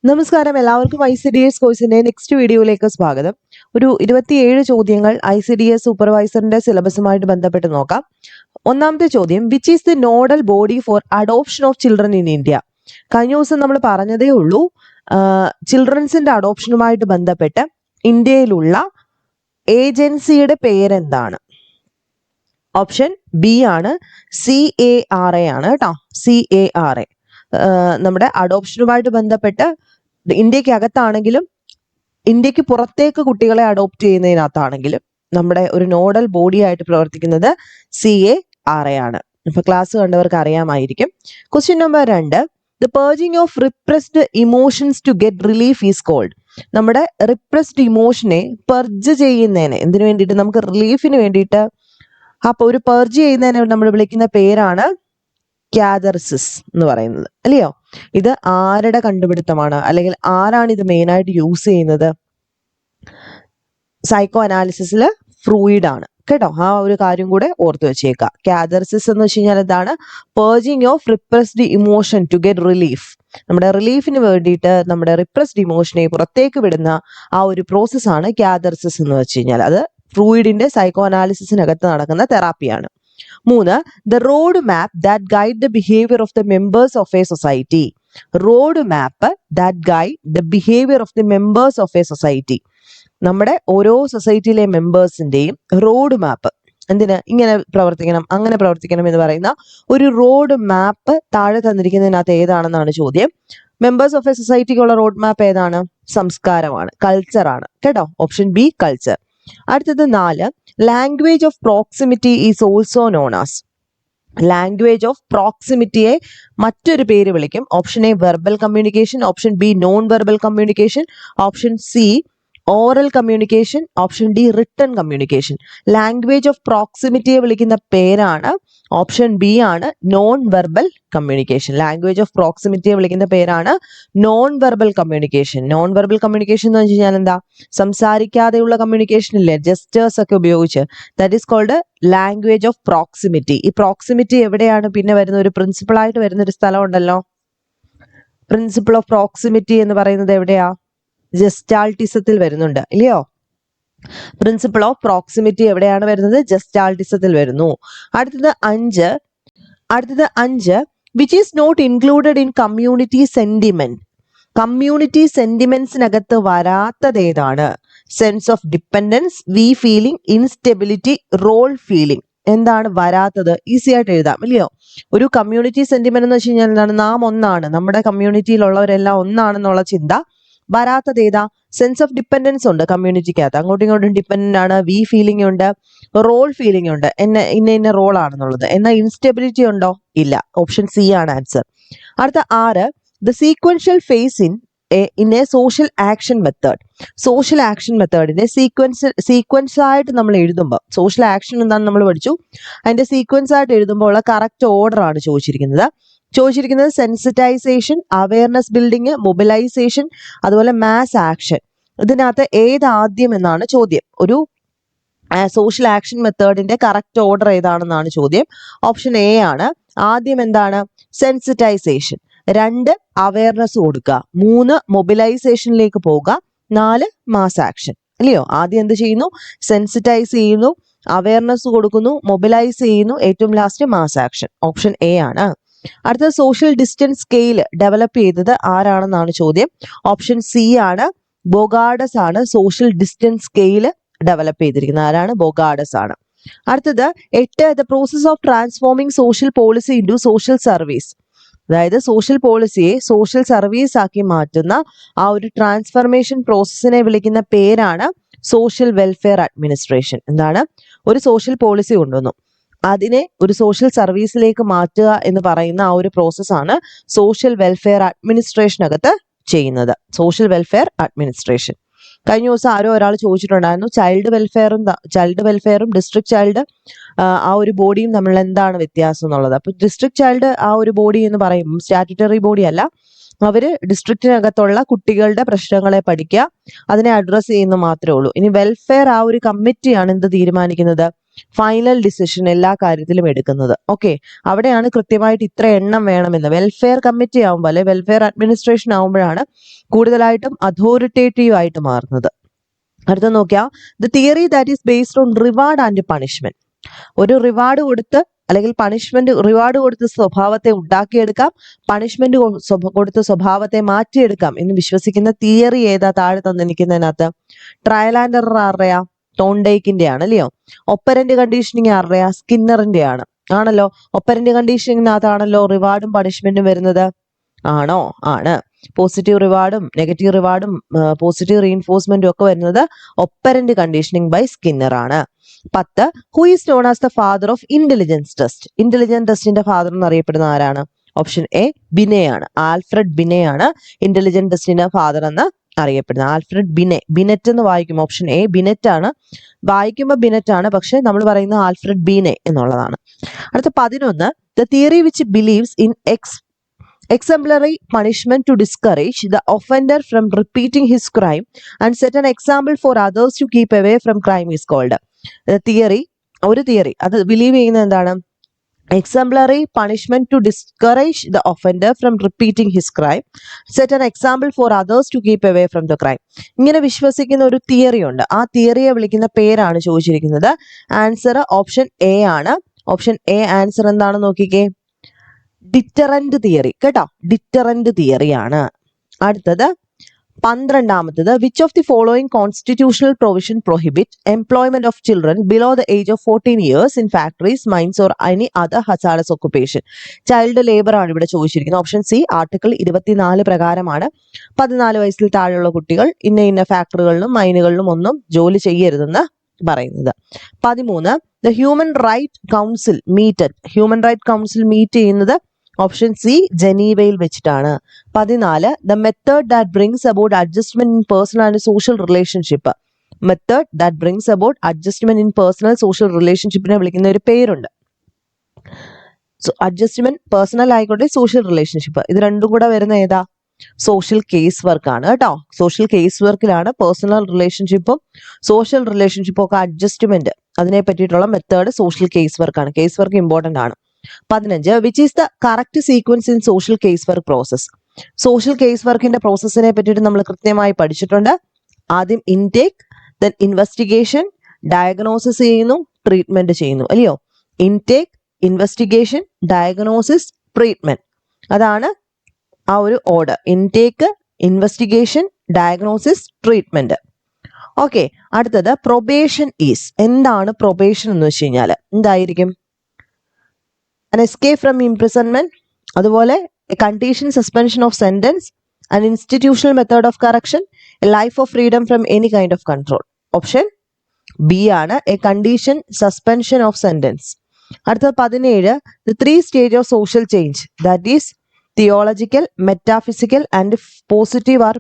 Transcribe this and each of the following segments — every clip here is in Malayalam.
നമസ്കാരം, എല്ലാവർക്കും ICDS കോഴ്സിന്റെ നെക്സ്റ്റ് വീഡിയോയിലേക്ക് സ്വാഗതം. ഒരു 27 ചോദ്യങ്ങൾ ICDS സൂപ്പർവൈസറിന്റെ സിലബസുമായിട്ട് ബന്ധപ്പെട്ട് നോക്കാം. ഒന്നാമത്തെ ചോദ്യം, which is the nodal body for adoption of children in India? കഴിഞ്ഞ ദിവസം നമ്മൾ പറഞ്ഞതേ ഉള്ളൂ, ചിൽഡ്രൻസിന്റെ അഡോപ്ഷനുമായിട്ട് ബന്ധപ്പെട്ട് ഇന്ത്യയിലുള്ള ഏജൻസിയുടെ പേരെന്താണ്? ഓപ്ഷൻ ബി ആണ് CARA ആണ് കേട്ടോ. CARA നമ്മുടെ അഡോപ്ഷനുമായിട്ട് ബന്ധപ്പെട്ട് ഇന്ത്യക്കകത്താണെങ്കിലും ഇന്ത്യക്ക് പുറത്തേക്ക് കുട്ടികളെ അഡോപ്റ്റ് ചെയ്യുന്നതിനകത്താണെങ്കിലും നമ്മുടെ ഒരു നോഡൽ ബോഡി ആയിട്ട് പ്രവർത്തിക്കുന്നത് CARA ആണ്. ഇപ്പൊ ക്ലാസ് കണ്ടവർക്ക് അറിയാമായിരിക്കും. Question number 2, the purging of repressed emotions to get relief is called. നമ്മുടെ റിപ്രസ്ഡ് ഇമോഷനെ പെർജ് ചെയ്യുന്നതിന് എന്തിനു വേണ്ടിയിട്ട്? നമുക്ക് റിലീഫിന് വേണ്ടിയിട്ട്. അപ്പൊ ഒരു പെർജ് ചെയ്യുന്നതിനെ നമ്മൾ വിളിക്കുന്ന പേരാണ് ക്യാതർസിസ് എന്ന് പറയുന്നത്, അല്ലയോ? ഇത് ആരുടെ കണ്ടുപിടുത്തമാണ്, അല്ലെങ്കിൽ ആരാണ് ഇത് മെയിനായിട്ട് യൂസ് ചെയ്യുന്നത്? സൈക്കോ അനാലിസിസിൽ ഫ്രൂയിഡ് ആണ് കേട്ടോ. ആ ഒരു കാര്യം കൂടെ ഓർത്ത് വെച്ചേക്കാം. ക്യാതർസിസ് എന്ന് വെച്ച് കഴിഞ്ഞാൽ എന്താണ്? Purging of repressed emotion to get relief. നമ്മുടെ റിലീഫിന് വേണ്ടിയിട്ട് നമ്മുടെ റിപ്രസ്ഡ് ഇമോഷനെ പുറത്തേക്ക് വിടുന്ന ആ ഒരു പ്രോസസ്സാണ് ക്യാതർസിസ് എന്ന് വെച്ച് കഴിഞ്ഞാൽ. അത് ഫ്രൂയിഡിന്റെ സൈക്കോ അനാലിസിസിനകത്ത് നടക്കുന്ന തെറാപ്പിയാണ്. 3, the road map that guide the behaviour of the members of A society. Road map that guide the behaviour of the members of A society. നമ്മുടെ ഓരോ സൊസൈറ്റിയിലെ മെമ്പേഴ്സിന്റെയും റോഡ് മാപ്പ്, എന്തിന് ഇങ്ങനെ പ്രവർത്തിക്കണം അങ്ങനെ പ്രവർത്തിക്കണം എന്ന് പറയുന്ന ഒരു റോഡ് മാപ്പ് താഴെ തന്നിരിക്കുന്നതിനകത്ത് ഏതാണെന്നാണ് ചോദ്യം. മെമ്പേഴ്സ് ഓഫ് എ സൊസൈറ്റിക്കുള്ള റോഡ് മാപ്പ് ഏതാണ്? സംസ്കാരമാണ്, കൾച്ചറാണ് കേട്ടോ. Option B, culture. അടുത്തത് 4, language of proximity is also known as. Language of പ്രോക്സിമിറ്റിയെ മറ്റൊരു പേര് വിളിക്കും. Option A, verbal communication. Option B, non verbal communication. Option C, oral communication. Option D, written communication. Language of പ്രോക്സിമിറ്റിയെ വിളിക്കുന്ന പേരാണ് ഓപ്ഷൻ ബി ആണ് non verbal communication. Language of പ്രോക്സിമിറ്റിയെ വിളിക്കുന്ന പേരാണ് non verbal communication. Non verbal communication എന്ന് വെച്ച് കഴിഞ്ഞാൽ എന്താ? സംസാരിക്കാതെയുള്ള കമ്മ്യൂണിക്കേഷൻ ഇല്ലേ, ജസ്റ്റേഴ്സ് ഒക്കെ ഉപയോഗിച്ച്. That is called language of proximity. ഈ പ്രോക്സിമിറ്റി എവിടെയാണ് പിന്നെ വരുന്ന ഒരു പ്രിൻസിപ്പിൾ ആയിട്ട് വരുന്ന ഒരു സ്ഥലം ഉണ്ടല്ലോ. പ്രിൻസിപ്പിൾ ഓഫ് പ്രോക്സിമിറ്റി എന്ന് പറയുന്നത് എവിടെയാ? ജസ്റ്റാൾട്ടിസത്തിൽ വരുന്നുണ്ട്, ഇല്ലയോ? പ്രിൻസിപ്പിൾ ഓഫ് പ്രോക്സിമിറ്റി എവിടെയാണ് വരുന്നത്? ജസ്റ്റാൾട്ടിസത്തിൽ വരുന്നു. അടുത്തത് 5, which is not included in community sentiment. Community സെന്റിമെന്റ്സിനകത്ത് വരാത്തത് ഏതാണ്? Sense of dependence, we feeling, instability, role feeling. എന്താണ് വരാത്തത്? ഈസി ആയിട്ട് എഴുതാം, ഇല്ലയോ? ഒരു കമ്മ്യൂണിറ്റി സെന്റിമെന്റ് എന്ന് വെച്ച് കഴിഞ്ഞാൽ എന്താണ്? നാം ഒന്നാണ്, നമ്മുടെ കമ്മ്യൂണിറ്റിയിലുള്ളവരെല്ലാം ഒന്നാണെന്നുള്ള ചിന്ത. വരാത്തത് ഏതാ? സെൻസ് ഓഫ് ഡിപ്പെൻഡൻസ് ഉണ്ട് കമ്മ്യൂണിറ്റിക്കകത്ത്, അങ്ങോട്ടും ഇങ്ങോട്ടും ഡിപ്പെൻഡന്റ് ആണ്. വി ഫീലിംഗ് ഉണ്ട്, റോൾ ഫീലിംഗ് ഉണ്ട്, ഇന്ന റോൾ ആണെന്നുള്ളത്. എന്നാൽ ഇൻസ്റ്റെബിലിറ്റി ഉണ്ടോ? ഇല്ല. ഓപ്ഷൻ സി ആണ് ആൻസർ. അടുത്ത 6, the sequential phase in a social action method. Social action മെത്തേഡിനെ സീക്വൻസ് ആയിട്ട് നമ്മൾ എഴുതുമ്പോൾ, സോഷ്യൽ ആക്ഷൻ എന്താണെന്ന് നമ്മൾ പഠിച്ചു. അതിന്റെ സീക്വൻസ് ആയിട്ട് എഴുതുമ്പോൾ ഉള്ള കറക്റ്റ് ഓർഡർ ആണ് ചോദിച്ചിരിക്കുന്നത് സെൻസിറ്റൈസേഷൻ, അവയർനെസ് ബിൽഡിങ്, മൊബിലൈസേഷൻ, അതുപോലെ മാസ് ആക്ഷൻ. ഇതിനകത്ത് ഏതാദ്യം എന്നാണ് ചോദ്യം. ഒരു സോഷ്യൽ ആക്ഷൻ മെത്തേഡിന്റെ കറക്റ്റ് ഓർഡർ ഏതാണെന്നാണ് ചോദ്യം. ഓപ്ഷൻ എ ആണ്. ആദ്യം എന്താണ്? സെൻസിറ്റൈസേഷൻ. 2, അവയർനെസ് കൊടുക്കുക. 3, മൊബിലൈസേഷനിലേക്ക് പോവുക. 4, മാസ് ആക്ഷൻ, അല്ലയോ? ആദ്യം എന്ത് ചെയ്യുന്നു? സെൻസിറ്റൈസ് ചെയ്യുന്നു, അവയർനെസ് കൊടുക്കുന്നു, മൊബിലൈസ് ചെയ്യുന്നു, ഏറ്റവും last mass action. Option A ആണ്. അടുത്ത സോഷ്യൽ ഡിസ്റ്റൻസ് സ്കെയിൽ ഡെവലപ്പ് ചെയ്തത് ആരാണെന്നാണ് ചോദ്യം. ഓപ്ഷൻ സി ആണ്. ബൊഗാർഡസ് ആണ് സോഷ്യൽ ഡിസ്റ്റൻസ് സ്കെയിൽ ഡെവലപ്പ് ചെയ്തിരിക്കുന്നത്. ആരാണ്? ബൊഗാർഡസ് ആണ്. അടുത്തത് 8, the process of transforming social policy into social service. അതായത് സോഷ്യൽ പോളിസിയെ സോഷ്യൽ സർവീസ് ആക്കി മാറ്റുന്ന ആ ഒരു ട്രാൻസ്ഫർമേഷൻ പ്രോസസ്സിനെ വിളിക്കുന്ന പേരാണ് സോഷ്യൽ വെൽഫെയർ അഡ്മിനിസ്ട്രേഷൻ. എന്താണ്? ഒരു സോഷ്യൽ പോളിസി കൊണ്ടുവന്നു, അതിനെ ഒരു സോഷ്യൽ സർവീസിലേക്ക് മാറ്റുക എന്ന് പറയുന്ന ആ ഒരു പ്രോസസ്സാണ് സോഷ്യൽ വെൽഫെയർ അഡ്മിനിസ്ട്രേഷനകത്ത് ചെയ്യുന്നത്. Social welfare administration. കഴിഞ്ഞ ദിവസം ആരോ ഒരാൾ ചോദിച്ചിട്ടുണ്ടായിരുന്നു, ചൈൽഡ് വെൽഫെയറും ഡിസ്ട്രിക്ട് ചൈൽഡ് ആ ഒരു ബോഡിയും തമ്മിൽ എന്താണ് വ്യത്യാസം എന്നുള്ളത്. അപ്പൊ ഡിസ്ട്രിക്ട് ചൈൽഡ് ആ ഒരു ബോഡി എന്ന് പറയും സ്റ്റാറ്റ്യൂട്ടറി ബോഡി അല്ല. അവര് ഡിസ്ട്രിക്റ്റിനകത്തുള്ള കുട്ടികളുടെ പ്രശ്നങ്ങളെ പഠിക്കുക, അതിനെ അഡ്രസ് ചെയ്യുന്ന മാത്രമേ ഉള്ളൂ. ഇനി വെൽഫെയർ ആ ഒരു കമ്മിറ്റിയാണ് എന്ത് തീരുമാനിക്കുന്നത്? ഫൈനൽ ഡിസിഷൻ എല്ലാ കാര്യത്തിലും എടുക്കുന്നത്. ഓക്കെ, അവിടെയാണ് കൃത്യമായിട്ട് ഇത്ര എണ്ണം വേണമെന്ന്. വെൽഫെയർ കമ്മിറ്റി ആകുമ്പോൾ അല്ലെ വെൽഫെയർ അഡ്മിനിസ്ട്രേഷൻ ആകുമ്പോഴാണ് കൂടുതലായിട്ടും അതോറിറ്റേറ്റീവ് ആയിട്ട് മാറുന്നത്. അടുത്ത നോക്കിയാൽ the theory that is based on reward and punishment. ഒരു റിവാർഡ് കൊടുത്ത് അല്ലെങ്കിൽ പണിഷ്മെന്റ്, റിവാർഡ് കൊടുത്ത് സ്വഭാവത്തെ ഉണ്ടാക്കിയെടുക്കാം, പണിഷ്മെന്റ് കൊടുത്ത് സ്വഭാവത്തെ മാറ്റിയെടുക്കാം എന്ന് വിശ്വസിക്കുന്ന തിയറി ഏതാ? താഴെ തന്നിരിക്കുന്നതിനകത്ത് ട്രയൽ ആൻഡ് എറർ ആരുടെയാ? തോണ്ടേക്കിന്റെ ആണ് അല്ലയോ. ഒപ്പരന്റ് കണ്ടീഷനിങ് ആരുടെയാ? സ്കിന്നറിന്റെ ആണ്. ആണല്ലോ, ഒപ്പരന്റ് കണ്ടീഷനിങ്ങിനകത്താണല്ലോ റിവാർഡും പണിഷ്മെന്റും വരുന്നത്. ആണോ? ആണ്. പോസിറ്റീവ് റിവാർഡും നെഗറ്റീവ് റിവാർഡും പോസിറ്റീവ് റീഇൻഫോഴ്സ്മെന്റും ഒക്കെ വരുന്നത് ഒപ്പരന്റ് കണ്ടീഷനിങ് ബൈ സ്കിന്നർ ആണ്. 10. Who is known as the father of intelligence test? Intelligence ടെസ്റ്റിന്റെ ഫാദർ എന്ന് അറിയപ്പെടുന്ന ആരാണ്? ഓപ്ഷൻ എ ബിനെ ആണ്. ആൽഫ്രഡ് ബിനെ ആണ് ഇന്റലിജൻസ് ടെസ്റ്റിന്റെ ഫാദർ എന്ന് അറിയപ്പെടുന്നത്. ആൽഫ്രഡ് ബിനെ. ബിനെറ്റ് എന്ന് വായിക്കും. ഓപ്ഷൻ എ ബിനെറ്റ് ആണ്. വായിക്കുമ്പോൾ ബിനെറ്റ് ആണ്, പക്ഷെ നമ്മൾ പറയുന്നത് ആൽഫ്രഡ് ബിനെ എന്നുള്ളതാണ്. അടുത്ത 11. The theory which believes in exemplary punishment to discourage the offender from repeating his crime and set an example for others to keep away from crime is called. Theory, ഒരു തിയറി അത് ബിലീവ് ചെയ്യുന്നത് എന്താണ്? Exemplary punishment to discourage the offender from repeating his crime, set an example for others to keep away from the crime. ഇങ്ങനെ വിശ്വസിക്കുന്ന ഒരു തിയറി ഉണ്ട്. ആ തിയറിയെ വിളിക്കുന്ന പേരാണ് ചോദിച്ചിരിക്കുന്നത്. ആൻസർ ഓപ്ഷൻ എ ആണ്. ഓപ്ഷൻ എ ആൻസർ എന്താണെന്ന് നോക്കിക്കേ, ഡിറ്ററന്റ് തിയറി. കേട്ടോ, ഡിറ്ററന്റ് തിയറിയാണ്. അടുത്തത് 12. Which of the following constitutional provision prohibit employment of children below the age of 14 years in factories, mines or any other hazardous occupation? Child labour ആണ് ഇവിടെ ചോദിച്ചിരിക്കുന്നത്. ഓപ്ഷൻ സി ആർട്ടിക്കിൾ 24 പ്രകാരമാണ് 14 വയസ്സിൽ താഴെയുള്ള കുട്ടികൾ ഇന്ന ഫാക്ടറികളിലും മൈനുകളിലും ഒന്നും ജോലി ചെയ്യരുതെന്ന് പറയുന്നത്. 13. The human right council meet ചെയ്യുന്നത് ഓപ്ഷൻ സി ജനീവയിൽ വെച്ചിട്ടാണ്. 14. The method that brings about adjustment in personal and social relationship. Method that brings about adjustment in personal social റിലേഷൻഷിപ്പിനെ വിളിക്കുന്ന ഒരു പേരുണ്ട്. അഡ്ജസ്റ്റ്മെന്റ് പേഴ്സണൽ ആയിക്കോട്ടെ സോഷ്യൽ റിലേഷൻഷിപ്പ്, ഇത് രണ്ടും കൂടെ വരുന്ന ഏതാ? സോഷ്യൽ കേസ് വർക്ക് ആണ്. കേട്ടോ, സോഷ്യൽ കേസ് വർക്കിലാണ് പേഴ്സണൽ റിലേഷൻഷിപ്പും സോഷ്യൽ റിലേഷൻഷിപ്പും ഒക്കെ അഡ്ജസ്റ്റ്മെന്റ് അതിനെ പറ്റിയിട്ടുള്ള മെത്തേഡ് സോഷ്യൽ കേസ് വർക്കാണ്. കേസ് വർക്ക് ഇമ്പോർട്ടന്റ് ആണ്. 15. Which is the correct sequence in social case work process? Social case വർക്കിന്റെ പ്രോസസ്സിനെ പറ്റിയിട്ട് നമ്മൾ കൃത്യമായി പഠിച്ചിട്ടുണ്ട്. ആദ്യം ഇൻടേക്ക്, ദെൻ ഇൻവെസ്റ്റിഗേഷൻ, ഡയഗ്നോസിസ് ചെയ്യുന്നു, ട്രീറ്റ്മെന്റ് ചെയ്യുന്നു, അല്ലയോ? ഇൻടേക്ക്, ഇൻവെസ്റ്റിഗേഷൻ, ഡയഗ്നോസിസ്, ട്രീറ്റ്മെന്റ്, അതാണ് ആ ഒരു order. Intake, investigation, diagnosis, treatment. Okay, അടുത്തത് പ്രൊബേഷൻ ഈസ്. എന്താണ് പ്രൊബേഷൻ എന്ന് വെച്ച് കഴിഞ്ഞാൽ എന്തായിരിക്കും? an escape from imprisonment, അതുപോലെ a condition suspension of sentence, an institutional method of correction, a life of freedom from any kind of control. Option B ആണ്, a condition suspension of sentence. അടുത്ത 17. the 3 stages of social change that is theological, metaphysical and positive are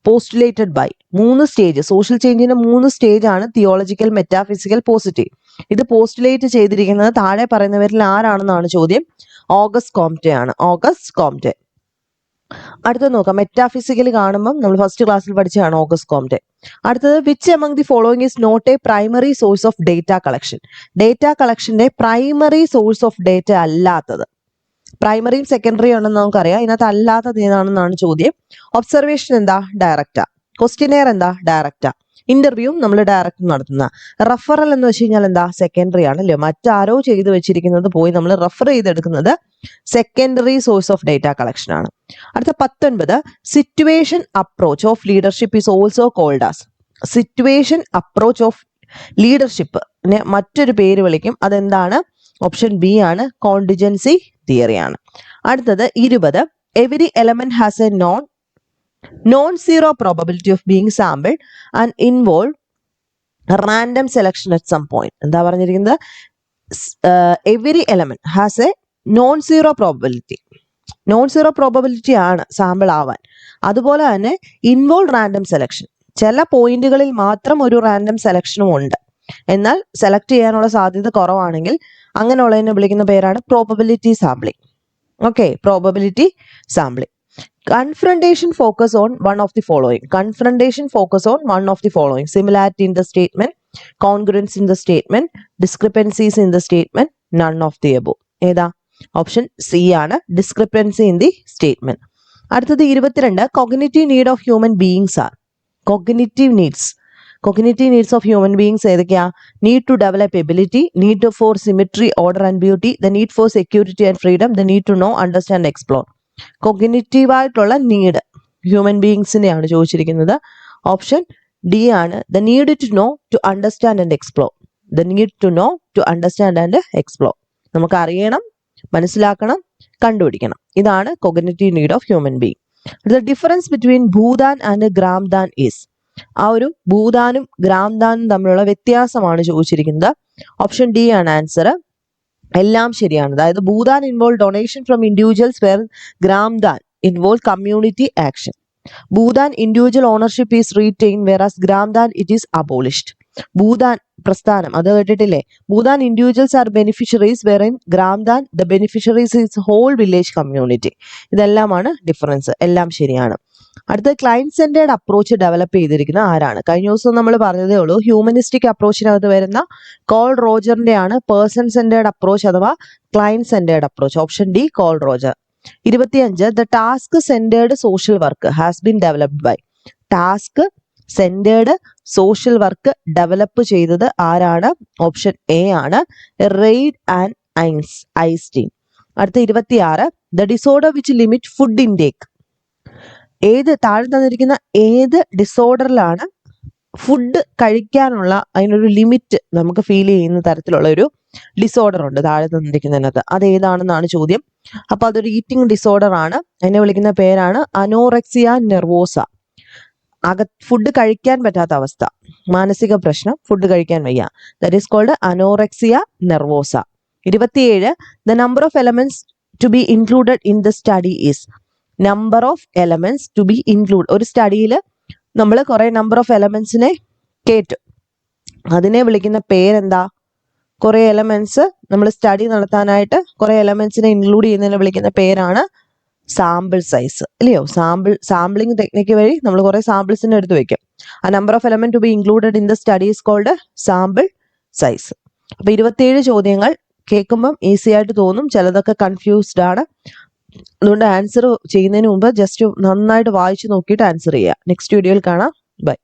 postulated by. 3 stage, social ചേഞ്ചിന്റെ 3 സ്റ്റേജ് ആണ് തിയോളജിക്കൽ, മെറ്റാഫിസിക്കൽ, പോസിറ്റീവ്. ഇത് പോസ്റ്റുലേറ്റ് ചെയ്തിരിക്കുന്നത് താഴെ പറയുന്നവരിൽ ആരാണെന്നാണ് ചോദ്യം. ഓഗസ്റ്റ് കോംറ്റെ ആണ്. Auguste Comte. അടുത്തത് നോക്കാം. മെറ്റാഫിസിക്കലി കാണുമ്പോൾ നമ്മൾ ഫസ്റ്റ് ക്ലാസ്സിൽ പഠിച്ചതാണ് ഓഗസ്റ്റ് കോംറ്റെ. അടുത്തത് which among the following is not a primary source of data collection? Data കളക്ഷന്റെ പ്രൈമറി സോഴ്സ് ഓഫ് ഡേറ്റ അല്ലാത്തത്. പ്രൈമറിയും സെക്കൻഡറിയും ഉണ്ടെന്ന് നമുക്കറിയാം. ഇതിനകത്ത് അല്ലാത്തത് ഏതാണെന്നാണ് ചോദ്യം. ഒബ്സർവേഷൻ എന്താ? ഡയറക്റ്റാ. ക്വസ്റ്റിനെയർ എന്താ? ഡയറക്റ്റാ. ഇന്റർവ്യൂ നമ്മൾ ഡയറക്റ്റ് നടത്തുന്ന. റഫറൽ എന്ന് വെച്ച് കഴിഞ്ഞാൽ എന്താ? സെക്കൻഡറി ആണല്ലോ. മറ്റാരോ ചെയ്തു വെച്ചിരിക്കുന്നത് പോയി നമ്മൾ റെഫർ ചെയ്തെടുക്കുന്നത് secondary source of data collection ആണ്. അടുത്ത 19. Situation approach of leadership is also called as. Situation approach of leadership മറ്റൊരു പേര് വിളിക്കും. അതെന്താണ്? ഓപ്ഷൻ ബി ആണ്, കോണ്ടിജൻസി തിയറി ആണ്. അടുത്തത് 20. Every element has a non zero probability of being sample and involve random selection at some point. എന്താ പറഞ്ഞിരിക്കുന്നത്? Every element has a non zero probability. Non zero probability ആണ് സാമ്പിൾ ആവാൻ. അതുപോലെ തന്നെ ഇൻവോൾവ് റാൻഡം സെലക്ഷൻ. ചില പോയിന്റുകളിൽ മാത്രം ഒരു റാൻഡം സെലക്ഷനും ഉണ്ട്. എന്നാൽ സെലക്ട് ചെയ്യാനുള്ള സാധ്യത കുറവാണെങ്കിൽ അങ്ങനെയുള്ളതിനെ വിളിക്കുന്ന പേരാണ് probability sampling. Okay, probability sampling. Confrontation focus on one of the following. Confrontation focus on one of the following. Similarity in the statement, congruence in the statement, discrepancies in the statement, none of the above. ഏതാ? ഓപ്ഷൻ സി ആണ്, ഡിസ്ക്രിപ്പൻസി ഇൻ ദി സ്റ്റേറ്റ്മെന്റ്. അടുത്തത് 22. Cognitive need of human beings are. Cognitive needs of human beings ഏതൊക്കെയാ? Need to develop ability, need for symmetry, order and beauty, the need for security and freedom, the need to know, understand, explore. Cognitive ആയിട്ടുള്ള നീഡ് ഹ്യൂമൻ ബീയിങ്സിനെയാണ് ചോദിച്ചിരിക്കുന്നത്. ഓപ്ഷൻ ഡി ആണ്, the need to know, to understand and explore. The need to know, to understand and explore. നമുക്ക് അറിയണം, മനസ്സിലാക്കണം, കണ്ടുപിടിക്കണം. ഇതാണ് cognitive need of human being. The difference between Bhoodan and Gramdan is. ആ ഒരു ഭൂദാനും ഗ്രാംദാനും തമ്മിലുള്ള വ്യത്യാസമാണ് ചോദിച്ചിരിക്കുന്നത്. ഓപ്ഷൻ ഡി ആണ് ആൻസർ. എല്ലാം ശരിയാണ്. അതായത് Bhoodan involve donation from individuals where Gramdan involve community action. Bhoodan individual ownership is retain whereas Gramdan it is abolished. Bhoodan പ്രസ്ഥാനം അത് കേട്ടിട്ടില്ലേ? Bhoodan individuals are beneficiaries wherein Gramdan the beneficiaries is whole village community. ഇതെല്ലാമാണ് ഡിഫറൻസ്. എല്ലാം ശരിയാണ്. അടുത്ത ക്ലയന്റ് സെന്റേർഡ് അപ്രോച്ച് ഡെവലപ്പ് ചെയ്തിരിക്കുന്ന ആരാണ്? കഴിഞ്ഞ ദിവസം നമ്മൾ പറഞ്ഞതേ ഉള്ളൂ. ഹ്യൂമനിസ്റ്റിക് അപ്രോച്ചിനകത്ത് വരുന്ന കോൾ റോജറിന്റെ ആണ് പേഴ്സൺ സെന്റേർഡ് അപ്രോച്ച് അഥവാ client centred approach. Option D Carl Roger. 25. The task centred social work has been developed by. Task centred social work develop ചെയ്തത് ആരാണ്? ഓപ്ഷൻ എ ആണ്, റെയ്ഡ് ആൻഡ് ഐൻസ്റ്റീൻ. അടുത്ത 26. The disorder which limit food intake. ഏത് താഴെ തന്നിരിക്കുന്ന ഏത് ഡിസോർഡറിലാണ് ഫുഡ് കഴിക്കാനുള്ള അതിനൊരു ലിമിറ്റ് നമുക്ക് ഫീൽ ചെയ്യുന്ന തരത്തിലുള്ള ഒരു ഡിസോർഡർ ഉണ്ട് താഴെ തന്നിരിക്കുന്നതിനകത്ത്? അത് ഏതാണെന്നാണ് ചോദ്യം. അപ്പൊ അതൊരു ഈറ്റിംഗ് ഡിസോർഡർ ആണ്. അതിനെ വിളിക്കുന്ന പേരാണ് അനോറെക്സിയ നെർവോസ. ഫുഡ് കഴിക്കാൻ പറ്റാത്ത അവസ്ഥ, മാനസിക പ്രശ്നം, ഫുഡ് കഴിക്കാൻ വയ്യ. That is called anorexia nervosa. 27. The number of elements to be included in the study is. Number of elements to be include. ഒരു സ്റ്റഡിയിൽ നമ്മൾ കുറെ നമ്പർ ഓഫ് എലമെന്റ്സിനെ കേട്ടു. അതിനെ വിളിക്കുന്ന പേരെന്താ? കുറെ എലമെന്റ്സ് നമ്മൾ സ്റ്റഡി നടത്താനായിട്ട് കുറെ എലമെന്റ്സിനെ ഇൻക്ലൂഡ് ചെയ്യുന്നതിനെ വിളിക്കുന്ന പേരാണ് സാമ്പിൾ സൈസ്, അല്ലയോ? സാമ്പിളിംഗ് ടെക്നിക്ക് വഴി നമ്മൾ കുറെ സാമ്പിൾസിനെ എടുത്ത് വെക്കും. ആ number of element to be included in the study is called sample size. അപ്പൊ 27 ചോദ്യങ്ങൾ കേൾക്കുമ്പം ഈസി ആയിട്ട് തോന്നും, ചിലതൊക്കെ കൺഫ്യൂസ്ഡ് ആണ്. അതുകൊണ്ട് ആൻസർ ചെയ്യുന്നതിന് മുമ്പ് ജസ്റ്റ് നന്നായിട്ട് വായിച്ചു നോക്കിയിട്ട് ആൻസർ ചെയ്യുക. നെക്സ്റ്റ് വീഡിയോയിൽ കാണാം. ബൈ.